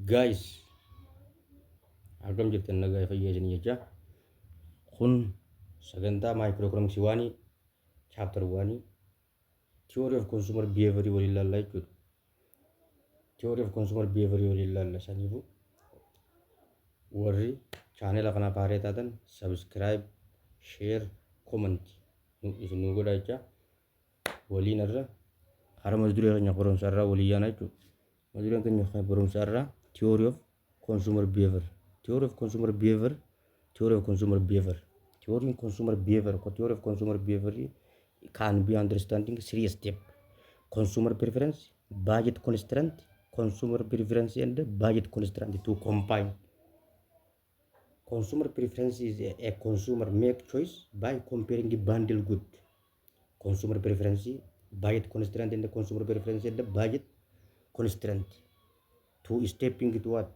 Guys, akkam jirtan nagaa fayyadanii jecha kun sagantaa maayikirooikoonomiksii waanii chaaptar waanii theory of consumer behavior waliin ilaallaa jechuudha. Theory of consumer behavior waliin ilaalla saniifu warri chaanela kana baaree taatan subscribe, share, comment isin nu godha jecha waliin irra hara mata duree keenya barumsa irraa walii yaana jechuudha. Mata dureen keenya barumsa irraa theory of consumer behavior. Theory of consumer behavior. Theory of consumer behavior. Theory of consumer behavior. Theory of consumer behavior can be understanding three steps: consumer preference, budget constraint, consumer preference and budget constraint to combine. Consumer preference is a consumer make choice by comparing the bundle good. Consumer preference, budget constraint and the consumer preference and the budget constraint to stepping to what?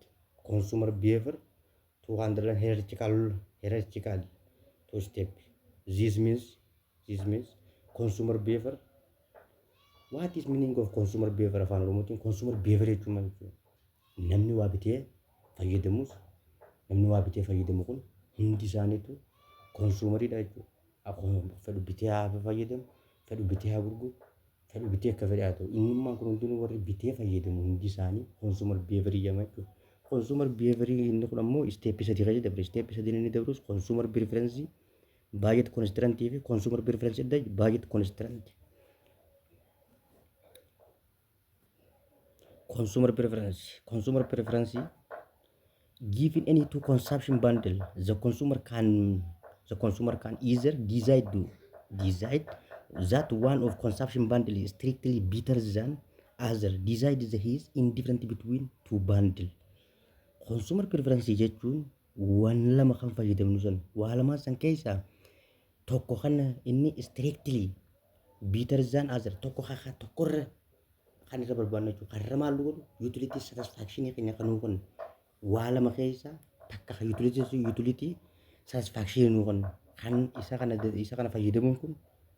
Consumer behavior to handle hierarchical to step. This means consumer behavior. What is meaning of consumer behavior? Afaan Oromootiin consumer behavior jechuun maal jechuudha? Namni waa bitee fayyadamu kun hundi isaaniitu consumeridha jechuudha. Akkuma fedhu bitee haa fayyadamu, fedhu bitee haa gurguru, fedhu bitee akka fedhe haa ta'u. Innummaan kun hundinuu warri bitee fayyadamu hundi isaanii consumer behavior jedhama jechuudha. Consumer behavior inni kun ammoo step sadii irra dabra. Step sadii inni dabrus consumer preference, budget constraint fi consumer preference adda budget constraint. Consumer preference given any two consumption bundle, the consumer can either decide that one of consumption bundle is strictly better than other, decide that he is indifferent between two bundle. Consumer preference jechuun waan lama kan fayyadamnu san waa lama san keessaa tokko kana inni strictly better than other tokkorra kan irra barbaannu jechuudha. Kan irra maal godhu utility satisfaction keenya kan nu kennu waa lama keessaa takka utility satisfaction nu kennu kan isa kana fayyadamuun kun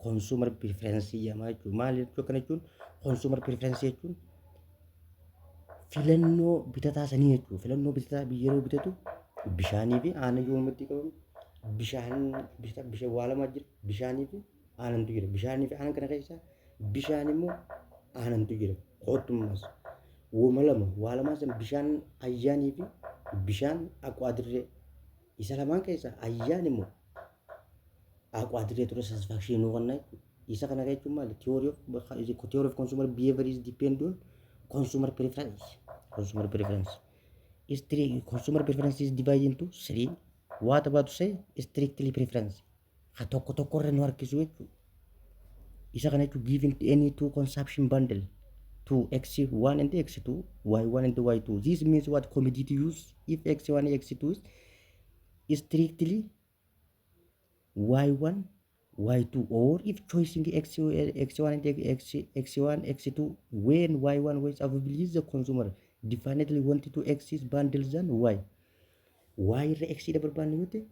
consumer preference jedhama jechuudha. Maal jechuu kana jechuun consumer preference jechuun filannoo bitataa sanii jechuudha. Filannoo bitataa yeroo bitatu bishaanii fi aannan yoo walitti qabamu bishaan waa lama jira. Bishaanii fi aannantu jira. Bishaanii fi aannan kana keessaa bishaan immoo aannantu jira. Qootummaas waa lama san bishaan ayyaanii fi bishaan aquadirree isa lamaan keessaa ayyaan immoo aquadirree ture satisfaction nu kenna. Isa kana jechuun maali? Theory of consumer behavior is depend on consumer preference. Consumer preference is divided into three. What about say strictly preference? Tokko irra nu harkisu jechuudha. Isa kana jechuun given any two consumption bundle to X1 and X2, Y1 and Y2. This means what commodity use if X1 and X2 is strictly Y1, Y2, or if choosing X1 and X1, X2 when Y1 was available is the consumer definitely wanted to X bundles than Y. Y irra X barbaanne yoo ta'e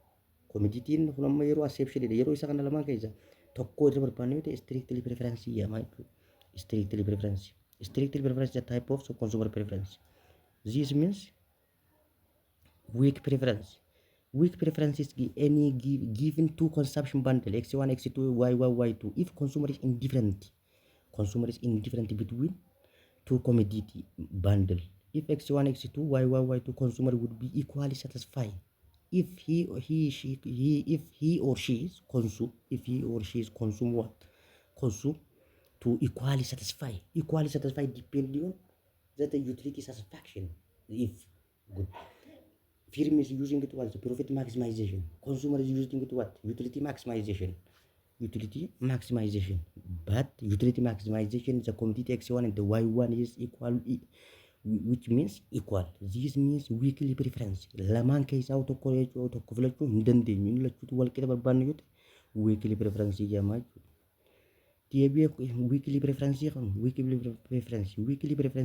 commoditiin kun amma yeroo acception yeroo isa kana lamaan keessa tokko irra barbaanne yoo ta'e strictly preference jedhama jechuudha. Strictly preference is a type of consumer preference. This means weak preference. Weak preference is any given two consumption bundle X1, X2, Y1, Y2. If consumer is indifferent between two commodity bundle. If X1, X2, Y1, Y2, consumer would be equally satisfied. If he or she is consume what? Consume to equally satisfied depending on that the utility satisfaction. If good. Firm is using it what? Profit maximization. Consumer is using it what? Utility maximization. But utility maximization is a commodity X1 and the Y1 is equal, which means equal. This means weekly preference. Lamaan keessaa tokko filachuu hin dandeenyu. Inni lachuutu wal qixa barbaanne yoo ta'e weekly preference jedhama jechuudha. Weekly preference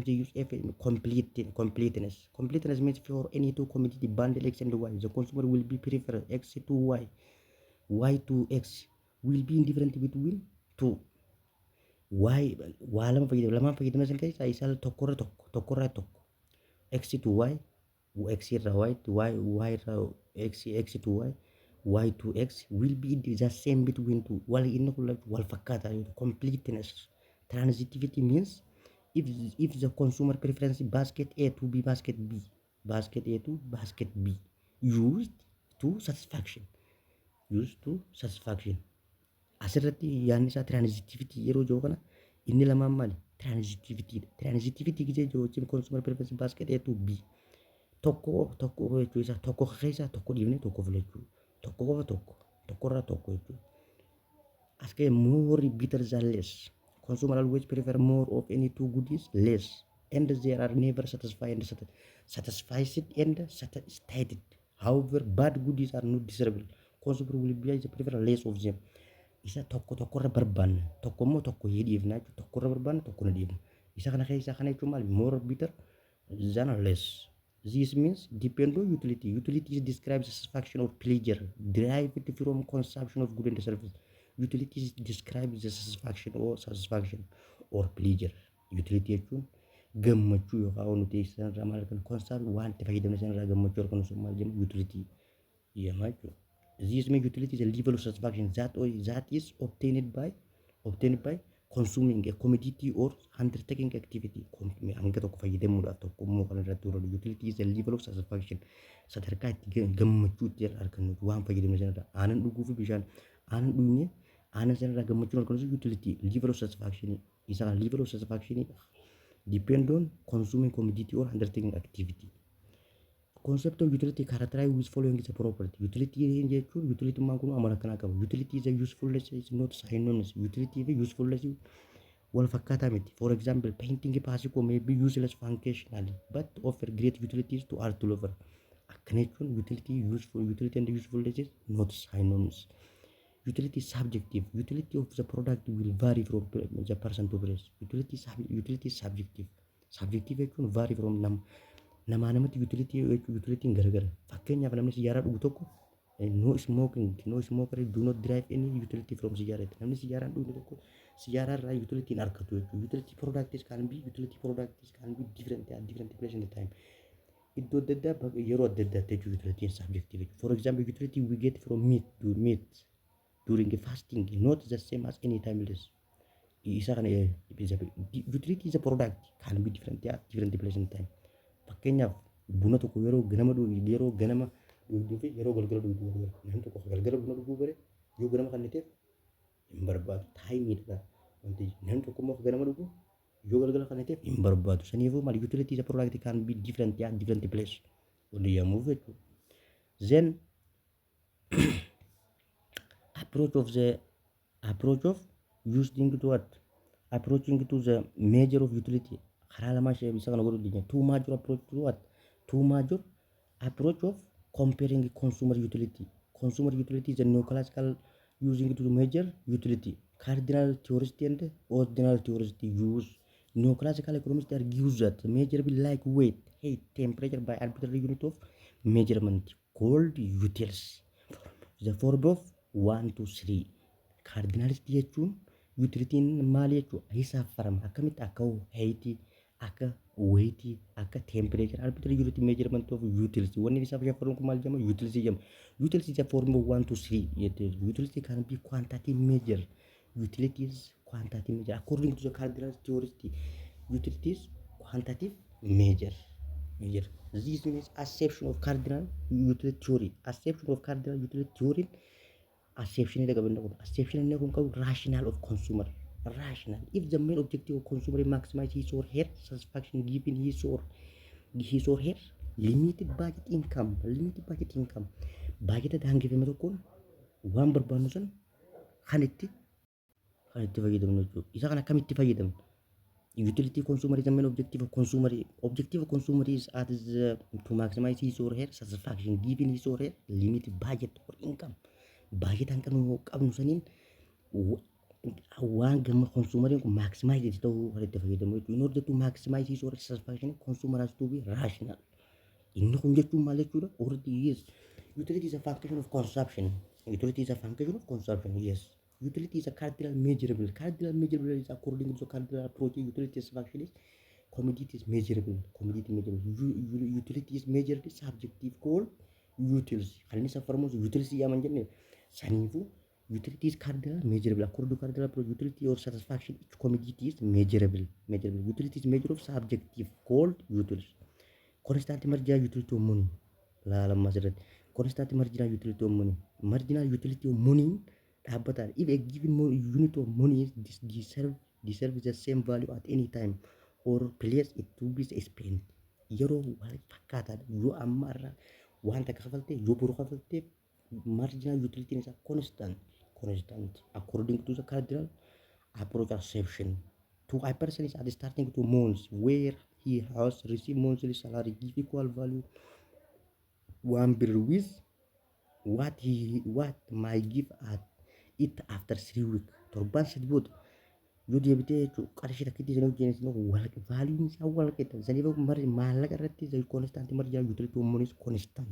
use completeness. Completeness means for any two commodity bundle X and Y, the consumer will be prefer X to Y, Y to X will be indifferent between two. Y waa lamaan fayyadaman san keessaa isa tokkorra tokko x to y, x irra y to y, y irra x to y to x will be the same between two. Wal inni kun wal fakkaata. Completeness. Transitivity means if the consumer preference basket A to B basket B, basket A to basket B used to satisfaction, asirratti yaadni isaa transitivity yeroo jiru kana inni lamaan maali transitivity gisee jiru wajjin consumer preference basket A to B tokko jechuu isaa tokko keessa tokko dhiifne tokko filachuu tokko qofa tokkorraa tokko jechuu as ka'e more bitter than less. Consumer always prefer more of any two goodies less, and they are never satisfied and satisfied. However, bad goodies are not desirable. Consumer will be prefer less of them. Isa tokkorra barbaanna tokko immoo tokko dhiifna jechuudha. Tokkorra barbaanna tokko na dhiifna. Isa kana keessa kana jechuun maali more bitter than less. This means depend on utility. Utility describes satisfaction or pleasure derived from consumption of goods and services. Utilities describe the satisfaction or pleasure. Utility jechuun gammachuu yookaan nuti sanarraa maal kan concept wanta fayyadamne sanarraa gammachuu argannu sun maal jennu utility jedhama jechuudha. This means utility is a level of satisfaction that is obtained by consuming a commodity or undertaking activity. Hanga tokko fayyadamuudhaaf tokko immoo kan irratti oolu utility is a level of satisfaction. Sadarkaa itti gammachuu itti argannu waan fayyadamne sanarraa aanan dhuguu fi bishaan aanan dhugnee aanan sanarraa gammachuun argannu utility level of satisfaction. Isa kana level of satisfaction depend on consuming commodity or undertaking activity. Concept of utility characterized with following is a property. Utility jechuun utility maan kun amala kana qabu. Utility is a usefulness is not synonymous. Utility fi usefulness wal fakkaataa miti. For example, painting bicycle may be useless functionally but offer great utilities to art lover. Akkana jechuun utility and usefulness is not synonymous. Utility is subjective. Utility of the product will vary from the person to place. Utility is subjective. Subjective jechuun vary from namaa namatti utilitiin garagara. Fakkeenyaaf namni siyaaraa dhugu tokko no smoker do not derive any utility from cigarette. Namni siyaaraan dhugu tokko siyaaraarraa utilitiin argatu jechuudha. Utility products can be different at different place in the time. Iddoo adda addaa yeroo adda addaatti jechuudha utilitiin subjective. For example, utility we get from meat during fasting not the same as any time else. Isa kana utility is a product can be different at different place in time. Fakkeenyaaf buna tokko yeroo ganama dhuguu fi yeroo galgala dhuguu namni tokko galgala buna dhuguu bare yoo ganama kan ta'eef hin barbaadu taayimiidha wanti namni tokko immoo ganama dhuguu yoo galgala kan ta'eef hin barbaadu saniifuu maal utility is a product can be different at different place waliin yemmuu jechuudha. Then approach of using to what approaching to the measure of utility. Karaa lama ishee bisa kana godhuu dandeenya. Two major approach of comparing consumer utility. Consumer utility is a neoclassical using to measure utility. Cardinal theorist and ordinal theorist use. Neoclassical economists argues that measurable like weight, height, temperature by arbitrary unit of measurement called utils. The form of 1 to 3. Cardinalist jechuun utilitiin maal jechuudha? Hisaaffarama akkamitti akka height akka weight akka temperature arbitrary unit measurement of utility. Wanni isaaf shaffaruun kun maal jedhama? Utility jedhama. Utility is a form of 1 to 3. Utility can be quantitative measure. Utility is quantitative measure. According to the cardinal theorist, utility is quantitative measure. This means acception of cardinal utility theory. Acception of cardinal utility theory. Acception is rational of consumer. Rational. If the main objective of consumer is maximize his or her satisfaction given his or her limited budget income. Budget hangifame tokkoon waan barbaannu san kan itti fayyadamnu jechuudha. Isa kana akkamitti fayyadamnu? Utility consumer is the main objective of consumer. Objective of consumer is to maximize his or her satisfaction given his or her limited budget or income. Budget hanqanuu qabnu saniin waan gama consumeriin kun maximize ta'uu kan itti fayyadamu jechuudha. In order to maximize his or her satisfaction, consumer has to be rational. Inni kun jechuun maal jechuudha? Already yes. Utility is a function of consumption. Yes. Utility is a cardinal measurable. Cardinal measurable is according to the cardinal approach. Utility satisfaction is Commodity is measurable. Commodity measurable. Utility is measured. Subjective called utils. Kali ini safarmos utils ya manjane. Sanifu utility is cardinal measurable. According to cardinal pro utility or satisfaction, each commodity is measurable. Measurable. Utility is measure of subjective called utils. Constant marginal utility of money. La masarat. Constant marginal utility of money. Marginal utility of money. Dhabbatan. If a given unit of money is deserve the same value at any time or place it to be spent. Yeroo wal fakkaataadha yoo amma irraa wanta kafalte yoo boru kafalte marginal utility is constant according to the cardinal approach exception. To a person is at the starting to months where he has received monthly salary give equal value one bill with what might give at it after 3 weeks. Torban sedbut yoo deebitee jechuudha qarshii takkitti isin hojjenis vaaliin isaa wal qixa saniif maallaqa irratti the constant marginal utility hormone is constant.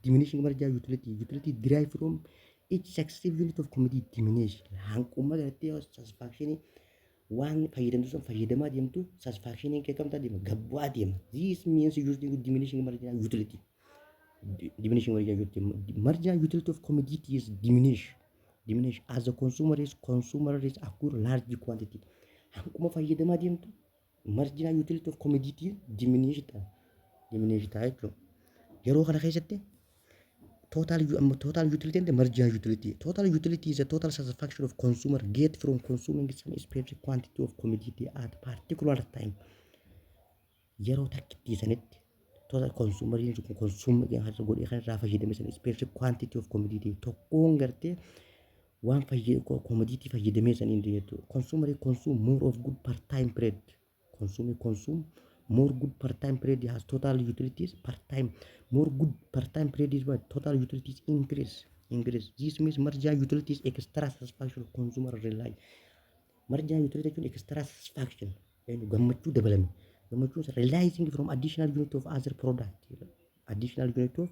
Diminishing marginal utility derive from each successive unit of commodity diminish hanqummaa gartee satisfaction waan fayyadamtu sun fayyadamaa deemtu satisfaction kee kamtaa deema gabbaa deema. This means using diminishing marginal utility. Diminishing marginal utility of commodity is diminish as the consumer is acquire large quantity. Hankuma fayyadamaa deemtu marginal utility of commodity diminish jechuudha. Yeroo kana keessatti total utility and marginal utility. Total utility is the total satisfaction of consumer get from consuming some specific quantity of commodity at particular time. Yeroo takkitti sanitti total consumer consume godhee kan irraa fayyadame san specific quantity of commodity tokkoon gartee waan commodity fayyadamee san inni jettu. Consumer consume more of good per time period. Consume more good per time period has total utilities per time. More good per time period is what? Total utilities increase. This means marginal utilities extra satisfaction of consumer rely. Marginal utility is extra satisfaction. Gammachuu dabalame. Gammachuu realizing from additional unit of other product. Additional unit of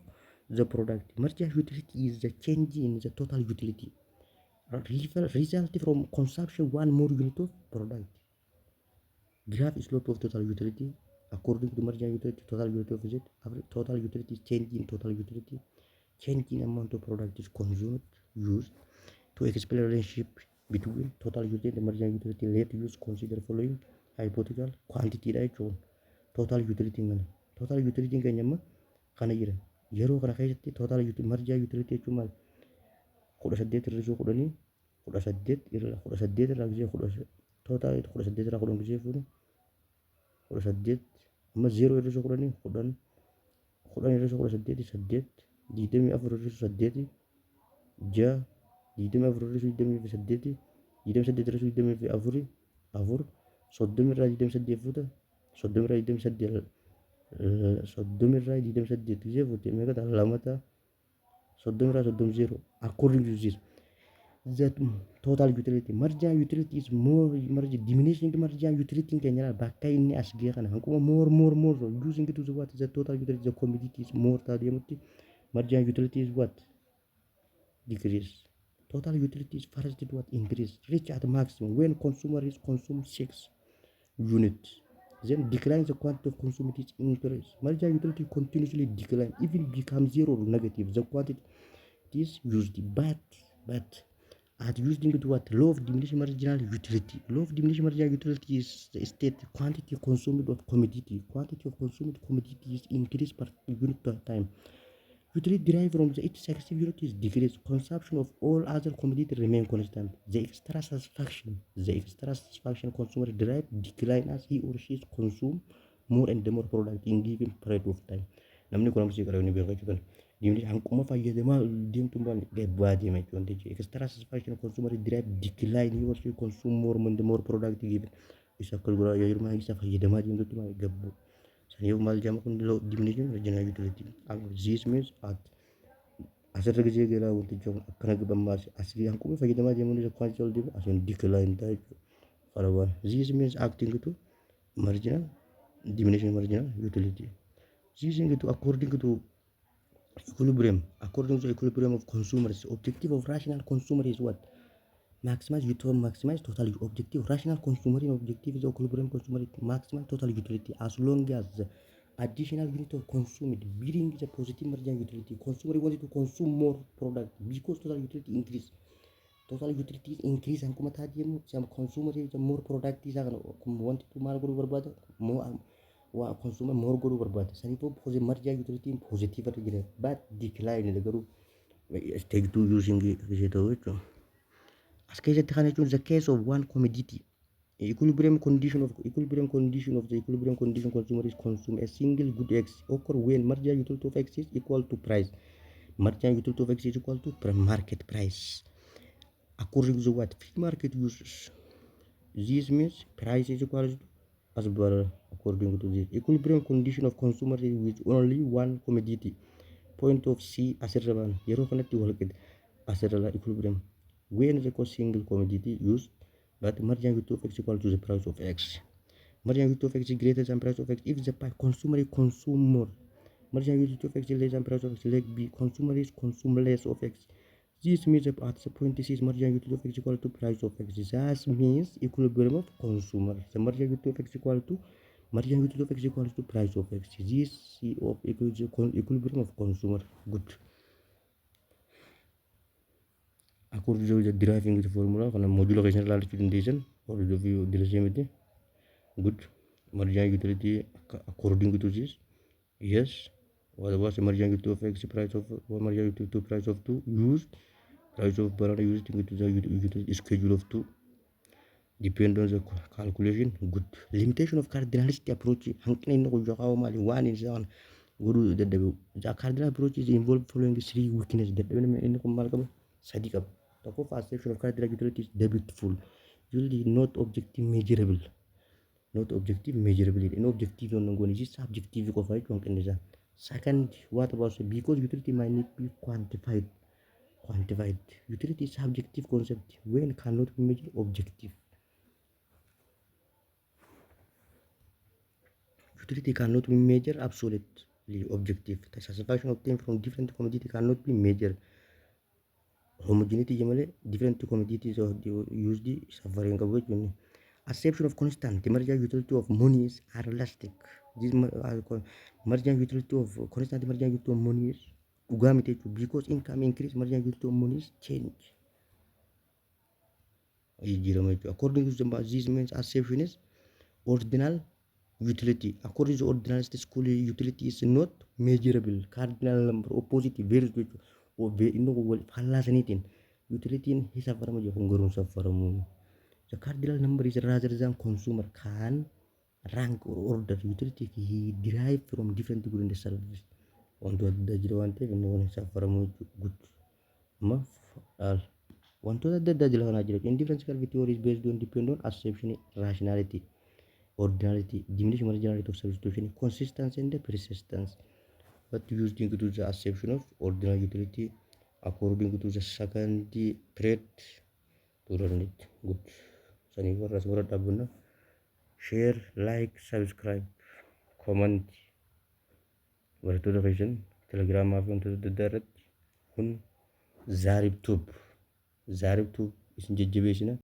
the product. Marginal utility is the change in the total utility. Result from consumption one more unit of product. Graph slope of total utility according to marginal utility. Total utility of it. Total utility is change in total utility. Change in amount of product is consumed used to explain relationship between total utility and marginal utility. Let use consider following hypothetical quantity jechuun total utility ngana. Total utility keenya kana jira. Yeroo kana keessatti total utility marginal utility jechuun maal? 18 irraa 18 irraa gisee 10 total 18 irraa 10 gisee fuudhu 18 amma 0 irraa 10 10 irraa 18 8 24 irraa 8 6 24 irraa 28 28 irraa 24 4 30 irraa 28 fuudha 30 irraa 28 30 irraa 28 gisee fuudhe meeqa ta'a lamata 30 irraa 30 according to this that total utility marginal utility is more diminishing marginal utility keenya bakka inni as ga'e kana hankuma more using it to the what is the total utility the commodity is more tadeemutti marginal utility is what decrease. Total utility is first to what increase reach at maximum when consumer is consume 6 units then decline the quantity of consumed is increase. Marginal utility continuously decline even become zero or negative the quantity is used but at using to what law of diminishing marginal utility. Law of diminishing marginal utility is the state quantity consumed of commodity. Quantity of consumed commodity is increased per unit per time. Utility derived from the each successive unit is decreased. Consumption of all other commodity remain constant. The extra satisfaction consumer derive decline as he or she consume more and more product in given period of time. Namni kun amsi qara'u ni beekaa jechuudha. Dimni hankuma fayyadamaa deemtuun baan gabbaa deema jechuudha. Extra satisfaction consumer derive decline he or she consume more and more product given. Isa akka gurraa yeroo isa fayyadamaa deemtutti maal gabbu. Saniif maal jedhama kun diminishing marginal utility. This means at asirra gisee galaa wanti jiru akkana gabammaas asii hankuma fayyadamaa deemuun isa quantity ol deemu asiin decline ta'a jechuudha. Qarabaan. This means acting to marginal diminishing marginal utility. This is according to equilibrium. According to equilibrium of consumers, objective of rational consumer is what? maximize utility, maximize total objective. Rational consumer objective is equilibrium consumer maximize total utility as long as the additional unit of consumed brings a positive marginal utility. Consumer wanted to consume more product because total utility increase. Total utility increase and kuma tadiemu some consumer is more product is wanted to mar guru berbada more consumer more guru berbada. Sanifu positive marginal utility positive but decline the guru stage 2 using it. As the case of one commodity, equilibrium condition of the equilibrium condition consumer is consume a single good X occur when marginal utility of X is equal to price. Marginal utility of X is equal to market price. According to what free market uses, this means price is equal to as well according to this equilibrium condition of consumer is with only one commodity. Point of C as relevant. Yero connect to as equilibrium. When the single commodity used, but marginal utility of X equal to the price of X. Marginal utility of X is greater than price of X if the consumer consume more. Marginal utility of X is less than price of X, like B. Consumer is consume less of X. This means at the point this is marginal utility of X equal to price of X. This means equilibrium of consumer. The marginal utility of X equal to marginal utility of X equal to price of X. This is of equilibrium of consumer. Good. According to the deriving the formula karena modulo general representation or the view the good marginal utility according to this. Yes, what was the marginal utility of X price of one marginal utility to price of 2 used price of banana used into the utility schedule of 2 depend on the calculation. Good limitation of cardinality approach hankini no jokaw mali one is on guru the cardinal approach is involved following 3 weakness that in ko sadikab the first section of cardinal utility is debitful usually not objective measurable in objective on ngoni is subjective ko fight one can second what about because utility might need be quantified utility is subjective concept when cannot be measured objective. Utility cannot be measured absolutely objective. The satisfaction obtained from different commodity cannot be measured. Homogeneity generally different commodities or used suffering of acception of constant. The marginal utility of monies are elastic. This marginal utility of constant marginal utility of monies because income increase marginal utility of monies change. According to this means acception is ordinal utility. According to ordinal school utility is not measurable. Cardinal number or positive values or anything. Utility in his the cardinal number is rather than consumer can rank or order utility he derived from different good in the service. On the one thing no one good. One to the indifference theory is based on dependent assumption rationality. Ordinality, diminished marginality of substitution, consistency and persistence. But used into the acception of ordinal utility according to the second thread to run it. Good. Sani warra tabuna. Share, like, subscribe, comment. Where to the vision. Telegram of to the direct. Kun Zarib Tube is in Jibisina.